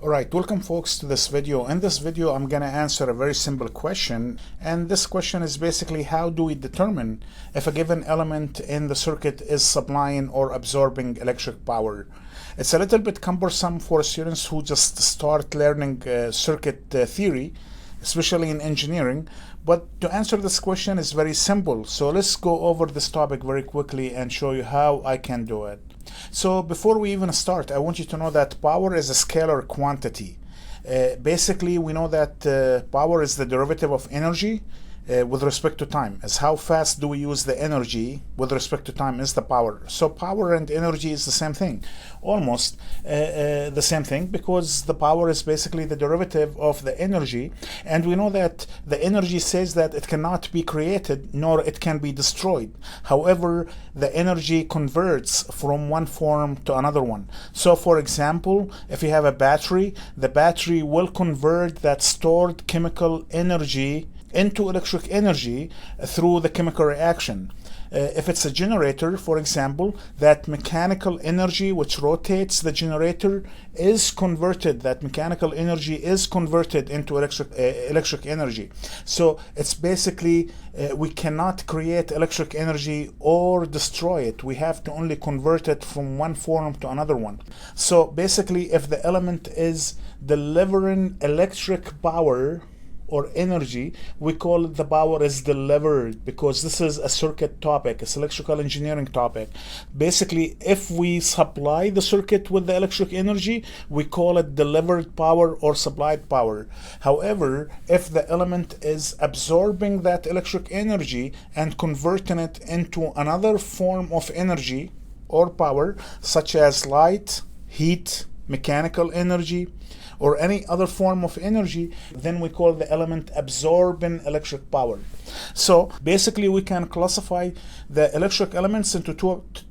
Alright, welcome folks to this video. In this video, I'm gonna answer a very simple question. And this question is basically, how do we determine if a given element in the circuit is supplying or absorbing electric power? It's a little bit cumbersome for students who just start learning circuit theory, especially in engineering. But to answer this question is very simple. So let's go over this topic very quickly and show you how I can do it. So before we even start, I want you to know that power is a scalar quantity. Basically, we know that power is the derivative of energy with respect to time. As how fast do we use the energy with respect to time is the power. So power and energy is the same thing, almost the same thing, because the power is basically the derivative of the energy. And we know that the energy says that it cannot be created nor it can be destroyed. However, the energy converts from one form to another one. So for example, if you have a battery, the battery will convert that stored chemical energy into electric energy through the chemical reaction. If it's a generator, for example, that mechanical energy which rotates the generator is converted, that mechanical energy is converted into electric energy. So it's basically, we cannot create electric energy or destroy it. We have to only convert it from one form to another one. So basically, if the element is delivering electric power or energy, we call it the power is delivered, because this is a circuit topic, it's electrical engineering topic. Basically, if we supply the circuit with the electric energy, we call it delivered power or supplied power. However, if the element is absorbing that electric energy and converting it into another form of energy or power, such as light, heat, mechanical energy, or any other form of energy, then we call the element absorbing electric power. So basically, we can classify the electric elements into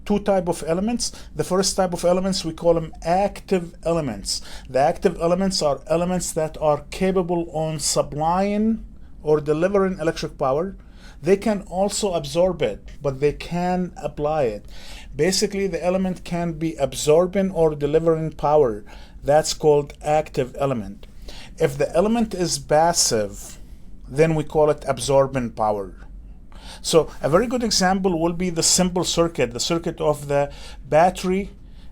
two type of elements. The first type of elements, we call them active elements. The active elements are elements that are capable on supplying or delivering electric power. They can also absorb it, but they can apply it. Basically, the element can be absorbing or delivering power. That's called active element. If the element is passive, then we call it absorbing power. So a very good example will be the simple circuit, the circuit of the battery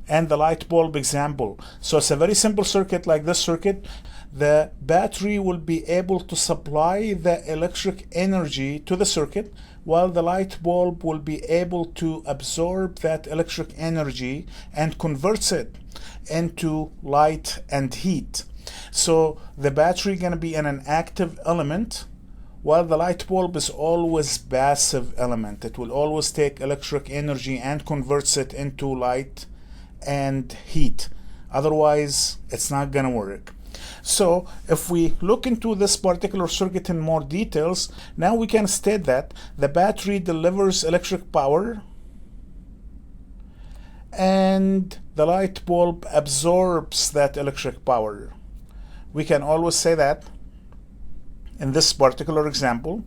and the light bulb example. So it's a very simple circuit like this circuit. The battery will be able to supply the electric energy to the circuit, while the light bulb will be able to absorb that electric energy and converts it into light and heat. So the battery is going to be an active element, while the light bulb is always passive element. It will always take electric energy and converts it into light and heat. Otherwise, it's not going to work. So if we look into this particular circuit in more details, now we can state that the battery delivers electric power and the light bulb absorbs that electric power. We can always say that in this particular example.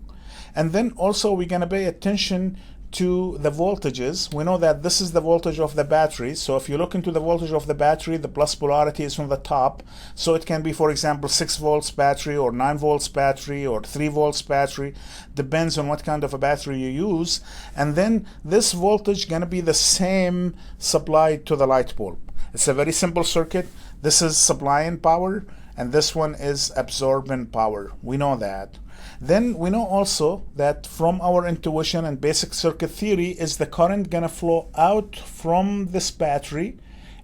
And then also we're going to pay attention to the voltages. We know that this is the voltage of the battery. So if you look into the voltage of the battery, the plus polarity is from the top. So it can be, for example, 6 volts battery or 9 volts battery or 3 volts battery. Depends on what kind of a battery you use. And then this voltage gonna be the same supplied to the light bulb. It's a very simple circuit. This is supplying power and this one is absorbing power. We know that. Then we know also that from our intuition and basic circuit theory is the current gonna flow out from this battery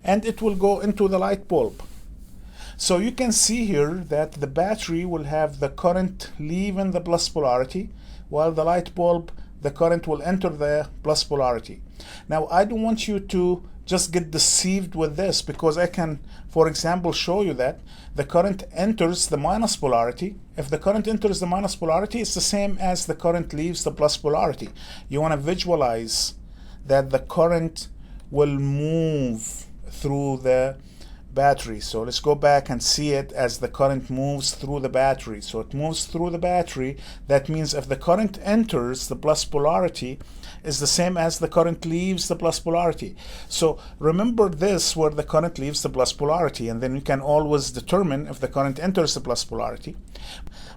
and it will go into the light bulb. So you can see here that the battery will have the current leaving the plus polarity, while the light bulb, the current will enter the plus polarity. Now I don't want you to just get deceived with this, because I can, for example, show you that the current enters the minus polarity. If the current enters the minus polarity, it's the same as the current leaves the plus polarity. You want to visualize that the current will move through the battery. So let's go back and see it as the current moves through the battery. So it moves through the battery. That means if the current enters, the plus polarity is the same as the current leaves the plus polarity. So remember this, where the current leaves the plus polarity, and then you can always determine if the current enters the plus polarity.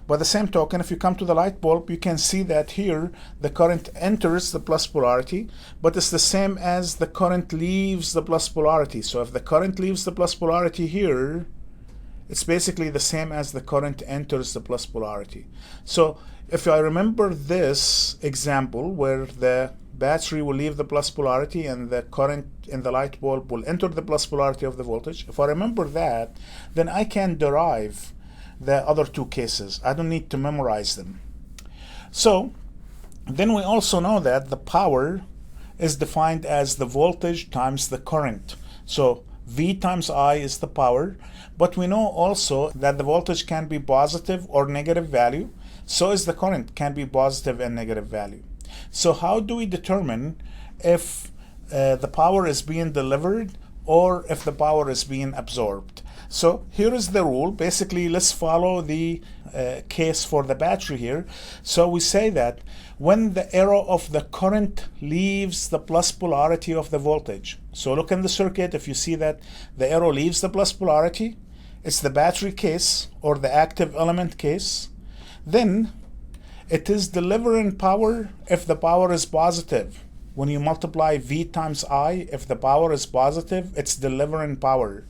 By the same token, if you come to the light bulb, you can see that here the current enters the plus polarity, but it's the same as the current leaves the plus polarity. So if the current leaves the plus polarity here, it's basically the same as the current enters the plus polarity. So if I remember this example where the battery will leave the plus polarity and the current in the light bulb will enter the plus polarity of the voltage, if I remember that, then I can derive the other two cases. I don't need to memorize them. So then we also know that the power is defined as the voltage times the current. So V times I is the power, but we know also that the voltage can be positive or negative value. So is the current, can be positive and negative value. So how do we determine if the power is being delivered or if the power is being absorbed? So here is the rule. Basically, let's follow the case for the battery here. So we say that when the arrow of the current leaves the plus polarity of the voltage. So look in the circuit, if you see that the arrow leaves the plus polarity, it's the battery case or the active element case. Then it is delivering power if the power is positive. When you multiply V times I, if the power is positive, it's delivering power.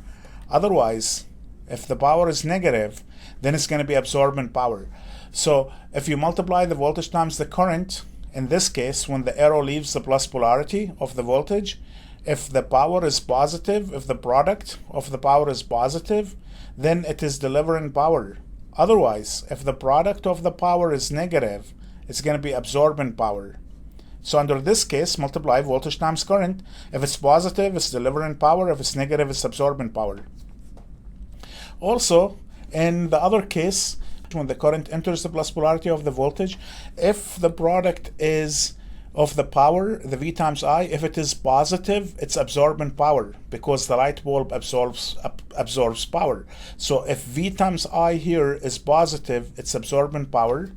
Otherwise, if the power is negative, then it's going to be absorbing power. So if you multiply the voltage times the current, in this case, when the arrow leaves the plus polarity of the voltage, if the power is positive, if the product of the power is positive, then it is delivering power. Otherwise, if the product of the power is negative, it's going to be absorbing power. So under this case, multiply voltage times current. If it's positive, it's delivering power. If it's negative, it's absorbing power. Also, in the other case, when the current enters the plus polarity of the voltage, if the product is of the power, the V times I, if it is positive, it's absorbing power because the light bulb absorbs power. So if V times I here is positive, it's absorbing power.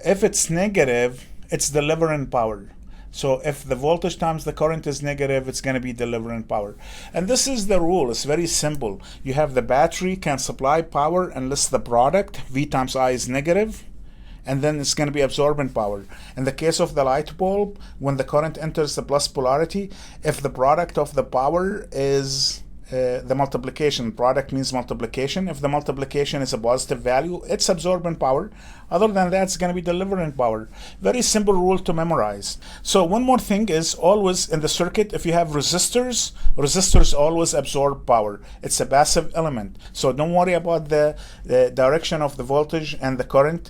If it's negative, it's delivering power. So if the voltage times the current is negative, it's going to be delivering power. And this is the rule. It's very simple. You have the battery can supply power unless the product, V times I, is negative, and then it's going to be absorbing power. In the case of the light bulb, when the current enters the plus polarity, if the product of the power is the multiplication, product means multiplication. If the multiplication is a positive value, it's absorbing power. Other than that, it's going to be delivering power. Very simple rule to memorize. So one more thing is, always in the circuit, if you have resistors, resistors always absorb power. It's a passive element. So don't worry about the direction of the voltage and the current.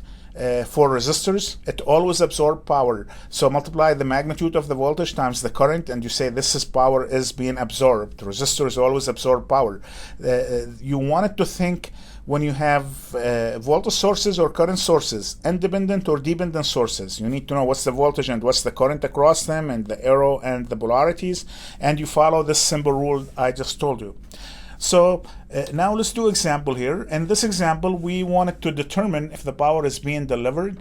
For resistors, it always absorbs power. So multiply the magnitude of the voltage times the current, and you say this is power is being absorbed. Resistors always absorb power. You wanted to think when you have voltage sources or current sources, independent or dependent sources. You need to know what's the voltage and what's the current across them, and the arrow and the polarities, and you follow this simple rule I just told you. So now let's do example here. In this example, we wanted to determine if the power is being delivered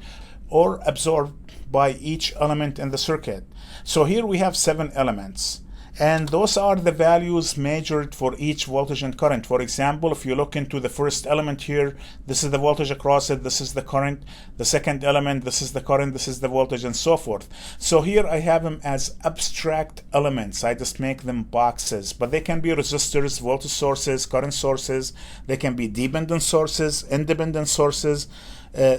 or absorbed by each element in the circuit. So here we have 7 elements, and those are the values measured for each voltage and current. For example, if you look into the first element here, this is the voltage across it, this is the current. The second element, this is the current, this is the voltage, and so forth. So here I have them as abstract elements. I just make them boxes, but they can be resistors, voltage sources, current sources. They can be dependent sources, independent sources.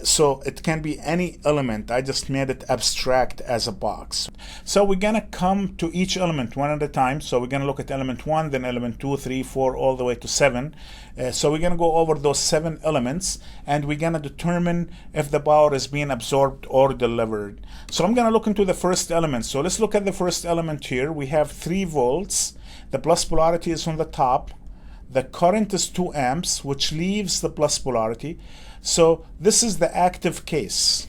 So it can be any element. I just made it abstract as a box. So we're gonna come to each element one at a time. So we're gonna look at element 1, then element 2, 3, 4, all the way to 7. So we're gonna go over those 7 elements, and we're gonna determine if the power is being absorbed or delivered. So I'm gonna look into the first element. So let's look at the first element here. We have 3 volts. The plus polarity is on the top. The current is 2 amps, which leaves the plus polarity. So this is the active case.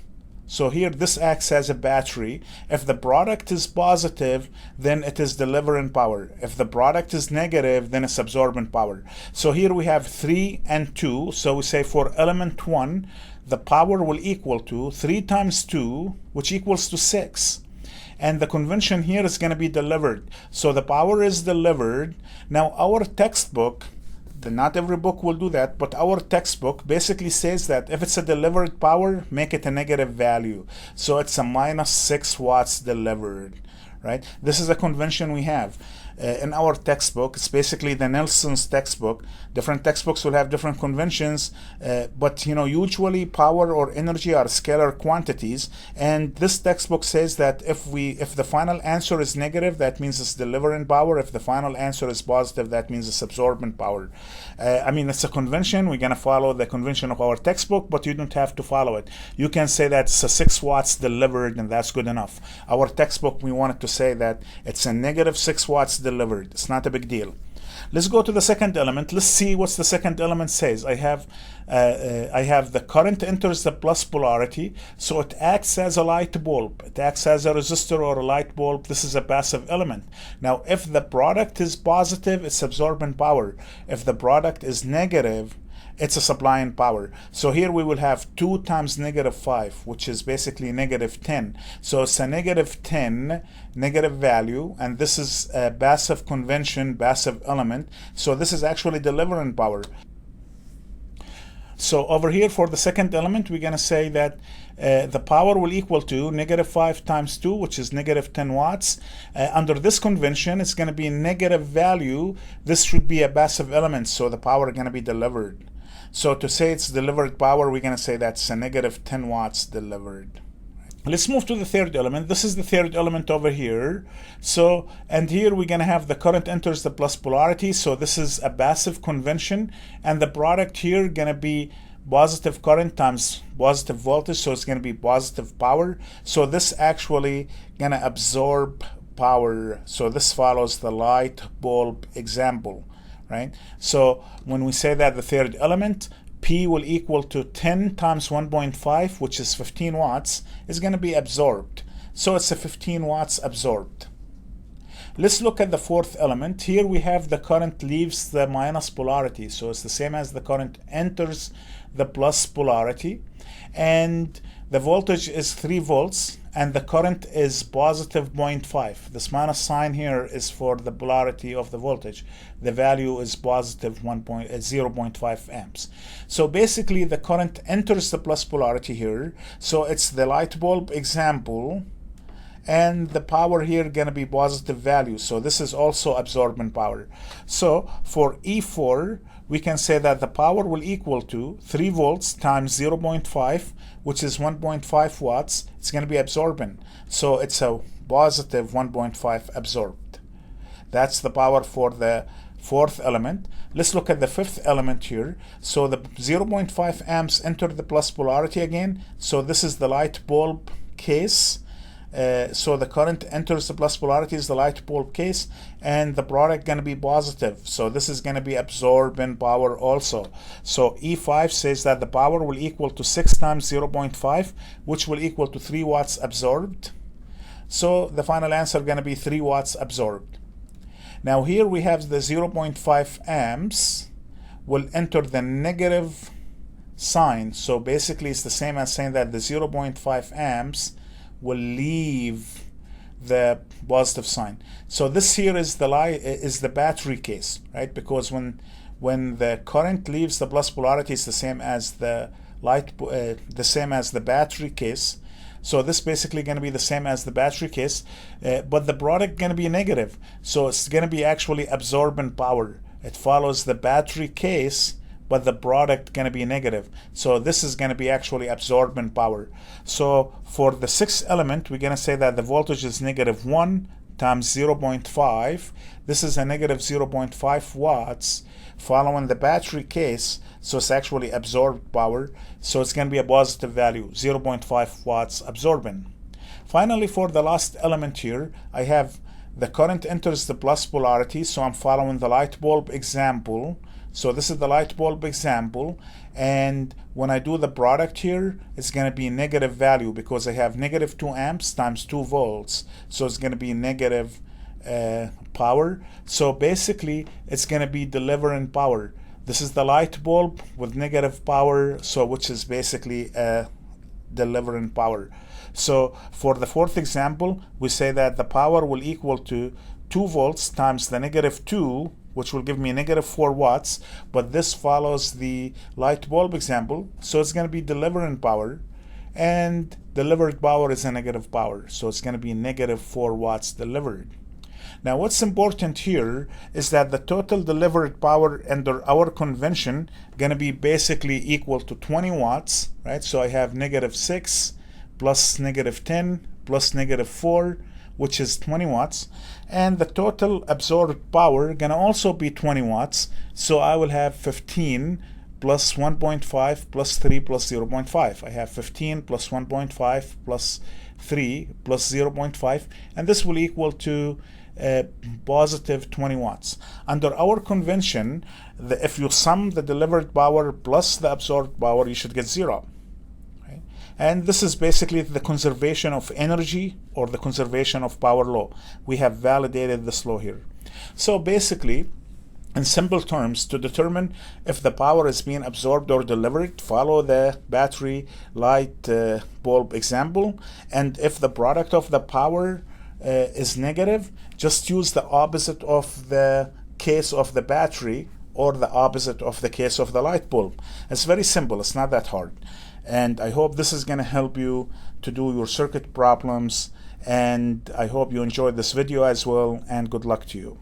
So here this acts as a battery. If the product is positive, then it is delivering power. If the product is negative, then it's absorbing power. So here we have 3 and 2. So we say for element 1, the power will equal to 3 times 2, which equals to 6. And the convention here is going to be delivered. So the power is delivered. Now our textbook, not every book will do that, but our textbook basically says that if it's a delivered power, make it a negative value. So it's a minus 6 watts delivered, right? This is a convention we have. In our textbook, it's basically the Nelson's textbook. Different textbooks will have different conventions, but usually power or energy are scalar quantities. And this textbook says that if the final answer is negative, that means it's delivering power. If the final answer is positive, that means it's absorbing power. It's a convention. We're gonna follow the convention of our textbook, but you don't have to follow it. You can say that it's a 6 watts delivered, and that's good enough. Our textbook, we wanted to say that it's a negative 6 watts delivered. It's not a big deal. Let's go to the second element. Let's see what the second element says. I have the current enters the plus polarity, so it acts as a light bulb. It acts as a resistor or a light bulb. This is a passive element. Now, if the product is positive, it's absorbing power. If the product is negative, it's a supplying power. So here we will have 2 times negative 5, which is basically negative 10. So it's a negative 10 negative value, and this is a passive convention, passive element. So this is actually delivering power. So over here for the second element, we're going to say that the power will equal to negative 5 times 2, which is negative 10 watts. Under this convention, it's going to be negative value. This should be a passive element, so the power is going to be delivered. So to say it's delivered power, we're going to say that's a negative 10 watts delivered. Let's move to the third element. This is the third element over here. So, and here we're going to have the current enters the plus polarity. So this is a passive convention, and the product here going to be positive current times positive voltage. So it's going to be positive power. So this actually going to absorb power. So this follows the light bulb example, right? So when we say that the third element, P will equal to 10 times 1.5, which is 15 watts, is going to be absorbed. So it's a 15 watts absorbed. Let's look at the fourth element. Here we have the current leaves the minus polarity. So it's the same as the current enters the plus polarity. And the voltage is 3 volts, and the current is positive 0.5. This minus sign here is for the polarity of the voltage. The value is positive 0.5 amps. So basically the current enters the plus polarity here. So it's the light bulb example, and the power here going to be positive value. So this is also absorbing power. So for E4, we can say that the power will equal to 3 volts times 0.5, which is 1.5 watts. It's going to be absorbing. So it's a positive 1.5 absorbed. That's the power for the fourth element. Let's look at the fifth element here. So the 0.5 amps enter the plus polarity again. So this is the light bulb case. So the current enters the plus polarity is the light bulb case, and the product going to be positive. So this is going to be absorbing power also. So E5 says that the power will equal to 6 times 0.5, which will equal to 3 watts absorbed. So the final answer going to be 3 watts absorbed. Now here we have the 0.5 amps will enter the negative sign. So basically it's the same as saying that the 0.5 amps will leave the positive sign. So this here is the battery case, right? Because when the current leaves the plus polarity, it's the same as the battery case. So this basically going to be the same as the battery case, but the product going to be negative. So it's going to be actually absorbing power. It follows the battery case, but the product going to be negative. So this is going to be actually absorbing power. So for the sixth element, we're going to say that the voltage is negative 1 times 0.5. This is a negative 0.5 watts following the battery case. So it's actually absorbed power. So it's going to be a positive value, 0.5 watts absorbing. Finally, for the last element here, I have the current enters the plus polarity. So I'm following the light bulb example. So this is the light bulb example, and when I do the product here, it's going to be negative value because I have negative 2 amps times 2 volts. So it's going to be negative power. So basically it's going to be delivering power. This is the light bulb with negative power, so which is basically delivering power. So for the fourth example, we say that the power will equal to 2 volts times the negative 2, which will give me negative 4 watts, but this follows the light bulb example, so it's going to be delivering power, and delivered power is a negative power, so it's going to be negative 4 watts delivered. Now what's important here is that the total delivered power under our convention going to be basically equal to 20 watts, right? So I have negative 6 plus negative 10 plus negative 4, which is 20 watts, and the total absorbed power going to also be 20 watts, so I will have 15 plus 1.5 plus 3 plus 0.5. I have 15 plus 1.5 plus 3 plus 0.5, and this will equal to positive 20 watts. Under our convention, if you sum the delivered power plus the absorbed power, you should get 0. Right? And this is basically the conservation of energy or the conservation of power law. We have validated this law here. So basically, in simple terms, to determine if the power is being absorbed or delivered, follow the battery light bulb example, and if the product of the power is negative, just use the opposite of the case of the battery or the opposite of the case of the light bulb. It's very simple, it's not that hard. And I hope this is going to help you to do your circuit problems, and I hope you enjoyed this video as well, and good luck to you.